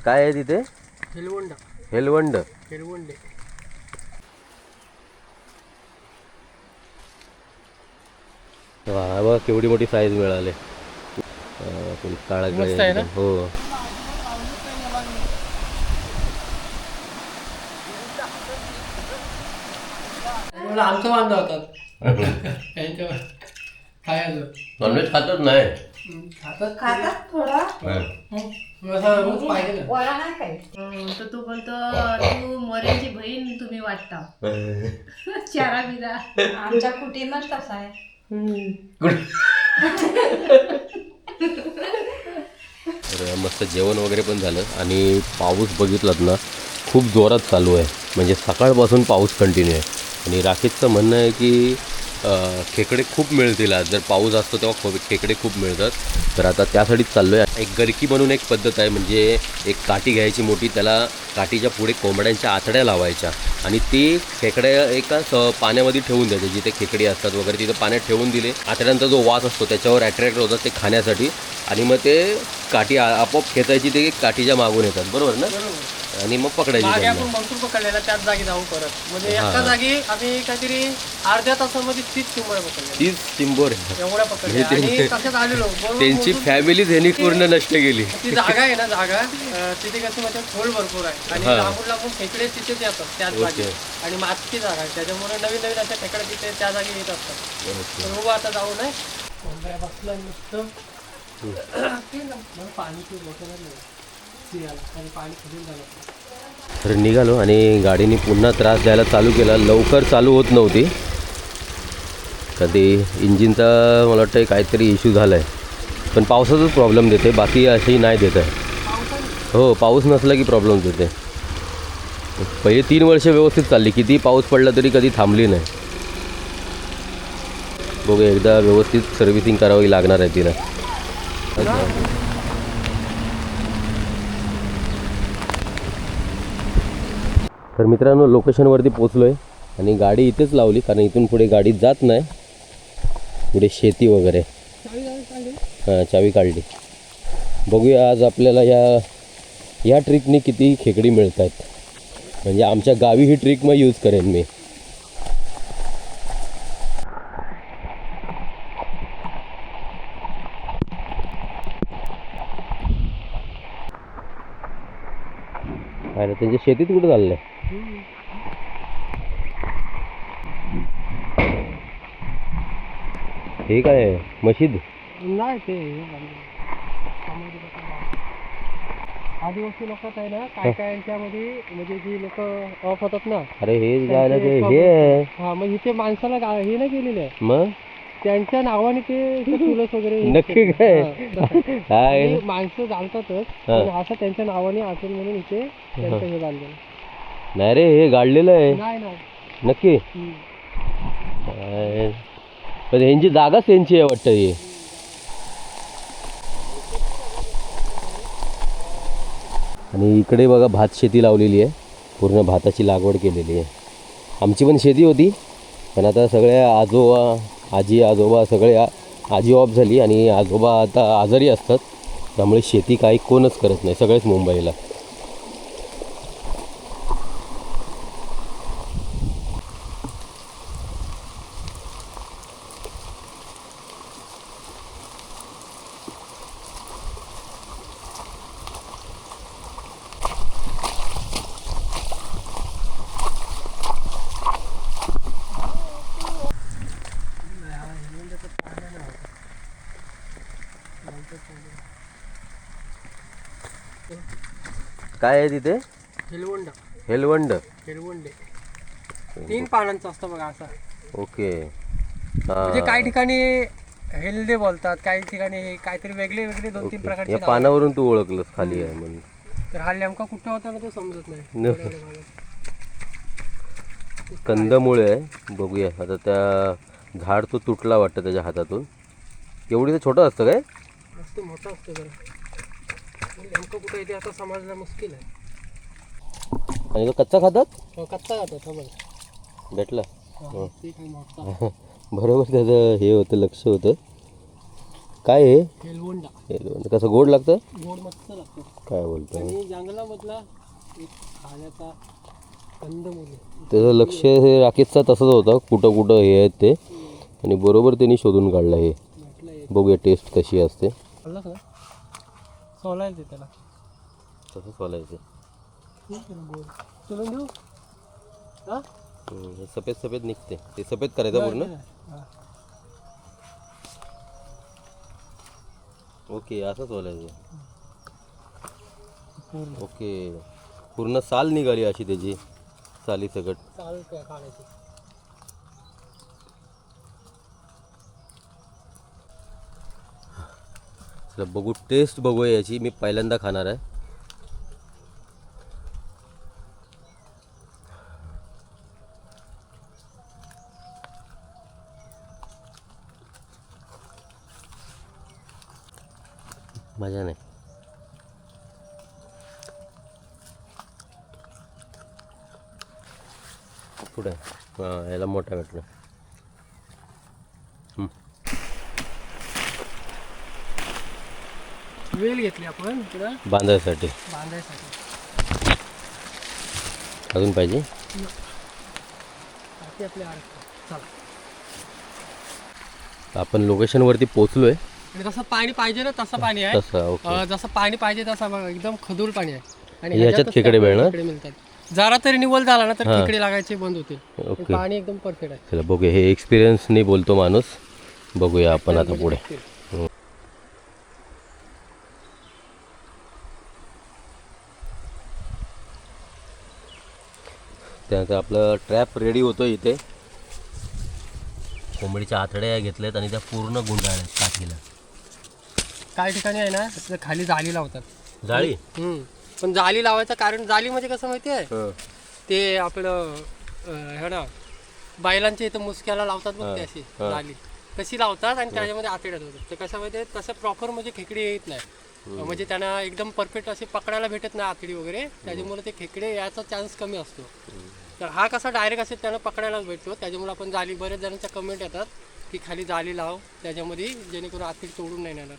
काय आहे तिथे? हेलवंड. हेलवंड. हेलवंडे. वा बघ केवढी मोठी साईज मिळाली. काळा मस्त आहे ना? हो. मला आमचा वांदा होतात. नॉनव्हेज खातच नाही. खातात थोडा पाहिजे ना. वडा नाही काही. तर तू बोलतो तू मोऱ्यांची बहीण तुम्ही वाटता. चारा बिरा आमच्या कुटीनच तसा आहे. तर मस्त जेवण वगैरे पण झालं आणि पाऊस बघितलात ना खूप जोरात चालू आहे. म्हणजे सकाळपासून पाऊस कंटिन्यू आहे आणि राकेशचं म्हणणं आहे की खेकडे खूप मिळतील आज. जर पाऊस असतो तेव्हा खेकडे खूप मिळतात. तर आता त्यासाठीच चाललो आहे. एक गरकी म्हणून एक पद्धत आहे. म्हणजे एक काठी घ्यायची मोठी, त्याला काठीच्या पुढे कोंबड्यांच्या आतड्या लावायच्या आणि ते खेकड्या एका पाण्यामध्ये ठेवून द्यायचे. जिथे खेकडी असतात वगैरे तिथे पाण्यात ठेवून दिले. आतड्यांचा जो वास असतो त्याच्यावर अट्रॅक्ट होतात ते खाण्यासाठी आणि मग ते काठी आपोआप खेचायची, ते काठीच्या मागून येतात. बरोबर ना? आणि मग पकडायची. आपण भरपूर पकडलेला त्याच जागी जाऊ परत. म्हणजे एका जागी आम्ही काहीतरी अर्ध्या तासामध्ये 30 चिंबोऱ्या पकडल्या. 30 चिंबोऱ्या एवढ्या पकडल्या आणि कशात आलेलो त्यांची फॅमिली त्यांनी पूर्ण नष्ट केली. ती जागा आहे ना, जागा तिथे कसं म्हणजे खोल भरपूर आहे आणि लांबून लांबून खेकडे तिथेच येतात त्याच जागी आणि मातीची जागा आहे. त्याच्यामुळे नवीन नवीन अशा खेकड्या तिथे त्या जागी येत असतात. तर उभं आता जाऊ नये. कोंबड्या बसला मस्त पाणी आणि पाणी खुलून झालं. तर निघालो आणि गाडीने पुन्हा त्रास द्यायला चालू केला. लवकर चालू होत नव्हती. कधी इंजिनचा मला वाटतं काहीतरी इश्यू झाला आहे. पण पावसाचाच प्रॉब्लेम देते, बाकी अशी नाही देत आहे. हो, पाऊस नसला की प्रॉब्लेम देते. पहिले 3 वर्ष व्यवस्थित चालली, किती पाऊस पडला तरी कधी थांबली नाही. बघू एकदा व्यवस्थित सर्व्हिसिंग करावी लागणार आहे तिला. तर मित्रांनो लोकेशनवरती पोचलो आहे आणि गाडी इथेच लावली कारण इथून पुढे गाडी जात नाही. पुढे शेती वगैरे. हां, चावी काढली. बघूया आज आपल्याला या ट्रिकने किती खेकडी मिळत आहेत. म्हणजे आमच्या गावी ही ट्रिक मग यूज करेन मी. अरे त्यांच्या शेतीत कुठं चाललंय? हे काय आहे? मशीद नाही ते आदिवासी लोकात आहे ना, काय काय यांच्यामध्ये म्हणजे जी लोक ऑफ होतात ना. अरे हे जायला ते हे आहे. हा, मग इथे माणसाला हे नाही केलेलं आहे. मग त्यांच्या नावाने ते तुळस वगैरे नक्की काय माणसं जाणतातच, पण असं त्यांच्या नावाने असेल म्हणून इथे त्यांचं हे बांधलेलं. नाही रे, हे गाडलेलं आहे. नाही नाही नक्की. पण यांची जागाच त्यांची आहे वाटतं ही. आणि इकडे बघा भात शेती लावलेली आहे. पूर्ण भाताची लागवड केलेली आहे. आमची पण शेती होती, पण आता सगळ्या आजी आजोबा सगळे आजी ऑफ झाली आणि आजोबा आता आजारी असतात. त्यामुळे शेती काही कोणच करत नाही, सगळेच मुंबईला. काय आहे तिथे? हेलवंड. हेलवंड. हेलवंडे 3 पानांचं असतं बघा असं. ओके. म्हणजे काही ठिकाणी हेल्दे बोलतात, काही ठिकाणी काहीतरी वेगळे वेगळे 2-3 प्रकारचे या नाव. पानावरून तू ओळखलंस खाली आहे म्हणून. तर हा नेमका कुठं होता ना ते समजत नाही. कंदमुळे आहे. बघूया आता. त्या झाड तो तुटला वाटतं त्याच्या हातातून. एवढी तर छोटं असतं काय? मस्त मोठं असतं जरा. नेमकं कुठं येते आता समजणं मुश्किल आहे. आणि तो कच्चा खातात? कच्चा जातो समज. भेटला. ते काही मोठा. बरोबर त्याचं हे होतं, लक्ष होतं. काय आहे हेलवंडा. हे कसं गोड लागतं गोड मस्त लागतो. काय बोलतो आणि जंगलामधला एक खाण्याचा कंदमुळे. त्याचं लक्ष हे राकेशचा तसंच होतं कुठं कुठं हे आहेत ते आणि बरोबर त्यांनी शोधून काढलं हे. बघूया टेस्ट कशी असते. खाल्लास ना सोलायचं ते त्याला तसं सोलायचं गोड सोलून देऊ. हा हे सफेद सफेद निघते ते सफेद करायचं पूर्ण. हा. ओके असं सोलायचं. पूर्ण ओके पूर्ण साल निघाली अशी त्याची साली सकट. चाल काढायची. चला बघू टेस्ट बघूया याची. मी पहिल्यांदा खाणार आहे. मजा नाही. पुढे हां याला मोठा भेटला. वेल घेतली आपण इकडं बांधायसाठी. बांधायसाठी. अजून पाहिजे. बाकी आपले चला. आपण लोकेशनवरती पोचलो आहे. आणि जसं पाणी पाहिजे ना तसं पाणी आहे. तसं ओके. जसं पाणी पाहिजे तसं बघा एकदम खदूर पाणी आहे. आणि याच्यात ह्याच्यातच खेकडे आपल्याला मिळणार? खेकडे मिळतात. जरा तरी निवल झाला ना तर हां. खेकडे लागायचे बंद होतील. ओके पाणी एकदम परफेक्ट आहे. चला बघूया हे एक्सपिरियन्सनी बोलतो माणूस. बघूया आपण आता पुढे. त्यानंतर आपलं ट्रॅप रेडी होतो इथे. कोंबडीच्या आतड्या घेतल्यात आणि त्या पूर्ण गुंडाळल्यात काठीला. काही ठिकाणी आहे ना तिथं खाली जाली लावतात. जाळी. पण जाली लावायचं कारण जाली म्हणजे कसं माहितीये ते आपलं हे ना बैलांच्या इथं मुसक्याला लावतात बघ ते अशी जाली तशी लावतात आणि त्याच्यामध्ये आतड्यात होतात. ते कसं माहिती तसं प्रॉपर म्हणजे खेकडे येत नाही. म्हणजे त्यांना एकदम परफेक्ट असे पकडायला भेटत नाही आतडी वगैरे. त्याच्यामुळे ते खेकडे याचा चान्स कमी असतो. तर हा कसा डायरेक्ट असे त्यांना पकडायलाच भेटतो. त्याच्यामुळे आपण जाली बरेच जणांच्या कमेंट येतात की खाली जाली लाव त्याच्यामध्ये जेणेकरून आतडी तोडून नाही येणार.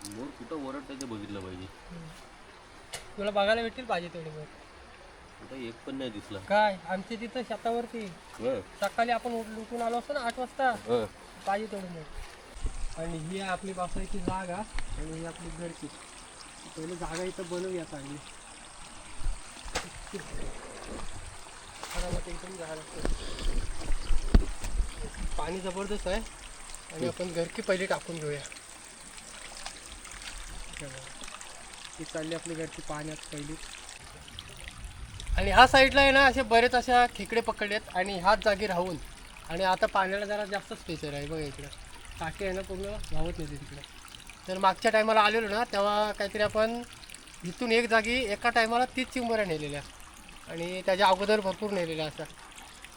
मोर कुठं ओरडतं ते बघितलं पाहिजे. तुला बघायला भेटतील पाहिजे तेवढे मग. कुठं एक पण नाही दिसला. काय आमच्या तिथं शेतावरती सकाळी आपण लुटून आलो असतो ना 8 वाजता पाहिजे तेवढे मग. आणि ही आहे आपली बसायची जागा आणि ही आपली घरची. पहिले जागा इथं बनवूया चांगली. एकदम जागा पाणी जबरदस्त आहे आणि आपण घरकी पहिले टाकून घेऊया. ती चालली आपली घरची पाण्यात पहिली. आणि ह्या साईडला आहे ना असे बरेच अशा खेकडे पकडलेत आणि ह्याच जागी राहून. आणि आता पाण्याला जरा जास्त स्पेसर आहे बघा इकडं. टाके आहे ना पूर्ण वाहत नाही तिकडे. तर मागच्या टायमाला आलेलो ना तेव्हा काहीतरी आपण इथून एक जागी एका टायमाला 30 चिंबऱ्या नेलेल्या आणि त्याच्या अगोदर भरपूर नेलेल्या असतात.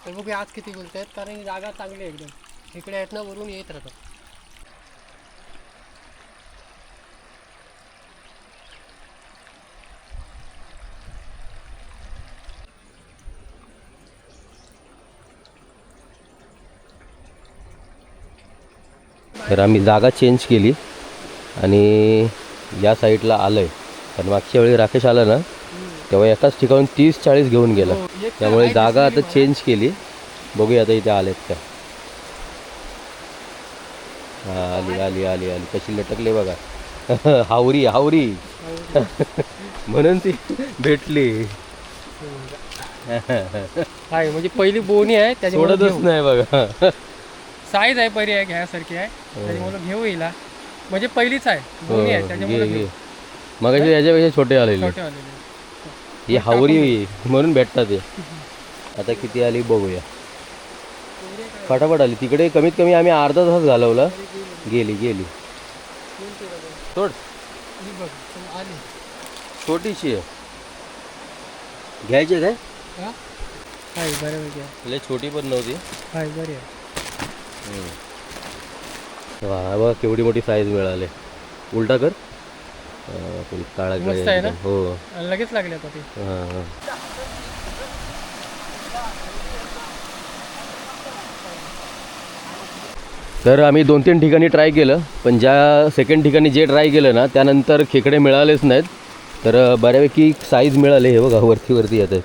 तर बघूया आज किती बोलत आहेत कारण ही जागा चांगली आहे एकदम. खेकडे आहेत ना वरून येत राहतात. तर आम्ही जागा चेंज केली आणि या साईडला आलो आहे. कारण मागच्या वेळी राकेश आला ना तेव्हा एकाच ठिकाणून 30-40 घेऊन गेला. त्यामुळे जागा आता चेंज केली. बघूया आता इथे आलेत का. आली आली आली आली कशी लटकले बघा. हावरी हावरी म्हणून ती भेटली. काय म्हणजे पहिली बोनी आहे सोडतच नाही बघा. साईज आहे पर्याय घ्यासारखी आहे त्याच्यामुळे घेऊ येईल. म्हणजे पहिलीच आहे बोनी आहे त्याच्यामुळे मग याच्यापेक्षा छोटे आलेले. छोटे आलेले ही हावरी म्हणून भेटतात ते. आता किती आली बघूया. फटाफट आली. तिकडे कमीत कमी आम्ही अर्धा तास घालवला. गेली गेली सोड. आली छोटीशी आहे. घ्यायची काय काय बऱ्यापैकी आहे. लय छोटी पण नव्हती. काय बरी आहे. वा बघ केवढी मोठी साईज मिळाली. उलटा कर. काळा मस्त आहे ना? हो लगेच लागली आता ती. हां हां तर आम्ही 2-3 ठिकाणी ट्राय केलं, पण ज्या सेकंड ठिकाणी जे ट्राय केलं ना त्यानंतर खेकडे मिळालेच नाहीत. तर बऱ्यापैकी साईज मिळाले, हे बघा वरती येत आहेत.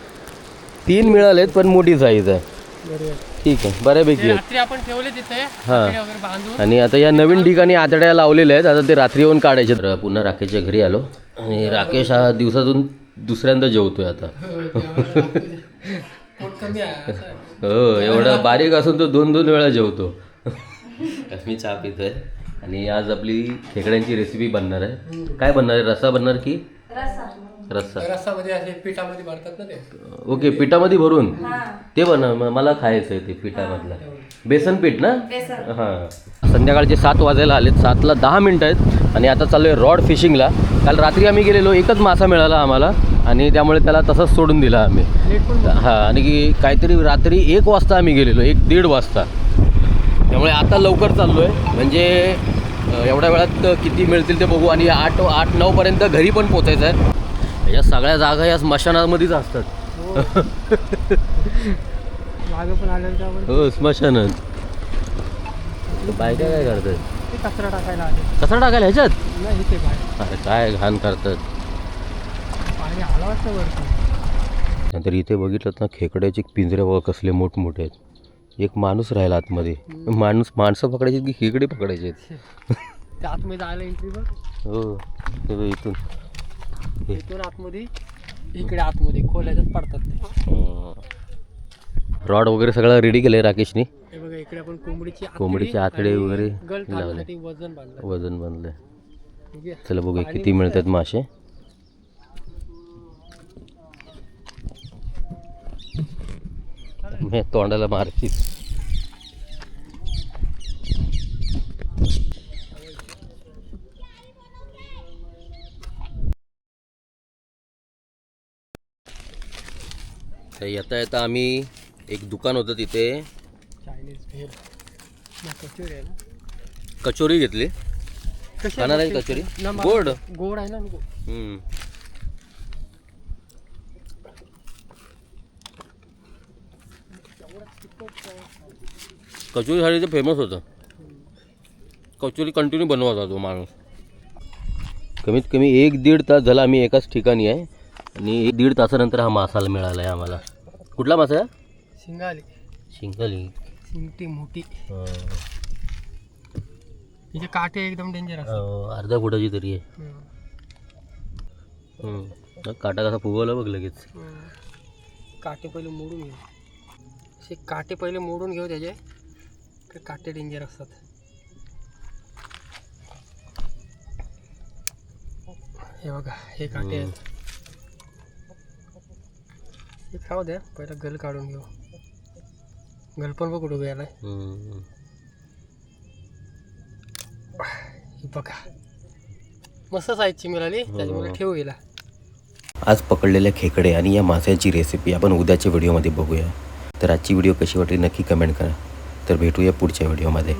3 मिळालेत पण मोठी साईज आहे. बरोबर. ठीक आहे, बऱ्यापैकी आहेत. रात्री आपण ठेवले तिथे हां. आतडे वगैरे बांधून. आणि आता या नवीन ठिकाणी आतड्या लावलेल्या आहेत, आता ते रात्री येऊन काढायचे. तर पुन्हा राकेशच्या घरी आलो आणि राकेश हा दिवसातून दुसऱ्यांदा जेवतोय आता. पोट कमी आहे असं आहे. हो, एवढा बारीक असून तो 2-2 वेळा जेवतो. मी चहा पितोय आणि आज आपली खेकड्यांची रेसिपी बनणार आहे. काय बनणार आहे? रस्सा बनणार की रस्सा? रस्सामध्ये असे पिठामध्ये भरतात ना ते. ओके, पिठामध्ये भरून ते मला खायचं आहे ते पिठामधलं. बेसन पीठ ना? हां. संध्याकाळचे 7 वाजायला आलेत, 7ला 10 मिनटं आहेत आणि आता चालू आहे रॉड फिशिंगला. काल रात्री आम्ही गेलेलो, एकच मासा मिळाला आम्हाला आणि त्यामुळे त्याला तसंच सोडून दिला आम्ही. हां, आणि काहीतरी रात्री 1 वाजता आम्ही गेलेलो, 1-1:30 वाजता. त्यामुळे आता लवकर चाललो आहे, म्हणजे एवढ्या वेळात किती मिळतील ते बघू. आणि 8-9पर्यंत घरी पण पोचायचं आहे. या सगळ्या जागा या स्मशानामध्येच असतात. मागं पण आल्यानंतर हो, स्मशानात. बायका काय करतात? ते कचरा टाकायला आले. कचरा टाकायला ह्याच्यात? नाही इथे बाहेर अरे काय घाण करतात. पाणी आलं वाटतं वरती. नंतर इथे बघितलं ना, खेकड्याचे पिंजरे बघा कसले मोठमोठे आहेत. एक माणूस राहिला आतमध्ये. माणसं पकडायची की खेकडे पकडायचे आहेत? त्या आतमध्ये जायला एंट्री बघ. हो, ते बघ इथून. इथून आतमध्ये इकडे आतमध्ये खोल्यातच पडतात ते. रॉड वगैरे सगळं रेडी केलं आहे राकेशनी. हे बघा इकडे आपण कोंबडीचे आतडे वगैरे गल लावले, टाकण्यासाठी वजन बांधलं. वजन बांधलंय. ठीक आहे. चला बघूया किती मिळतात मासे. मी तोंडाला मारची. येता येता आम्ही एक दुकान होतं तिथे चायनीज भेळ कचोरी आहे ना. कचोरी घेतली. कशी खाणार आहे आहे कचोरी? ना, मग गोड. गोड आहे ना. कचोरी साठी ते फेमस होतं. कचोरी कंटिन्यू बनवत होतो माणूस. कमीत कमी 1-1.5 तास झाला आम्ही एकाच ठिकाणी आहे आणि 1-1.5 तासानंतर हा मासाला मिळाला आहे आम्हाला. कुठला मासा आहे? शिंगाली. शिंगाली. शिंगटी मोठी. तिचे काटे एकदम डेंजर असतात. अर्ध्या फुटाची तरी आहे. काटा कसा फुगवला बघ लगेच. काटे पहिले मोडून घेऊ. असे काटे पहिले मोडून घेऊ त्याचे. काटे डेंजर असतात. हे बघा हे काटे आहेत. हे खाऊ द्या, पहिला गल काढून घेऊ. गल पण बघ कुठं गेलाय. हे बघा मस्त साईजची मिळाली, त्याच्यामुळे ठेवू गेला. आज पकडलेले खेकडे आणि या माशाची रेसिपी आपण उद्याच्या व्हिडिओमध्ये बघूया. तर आजची व्हिडिओ कशी वाटली नक्की कमेंट करा. तर भेटूया पुढच्या व्हिडिओमध्ये.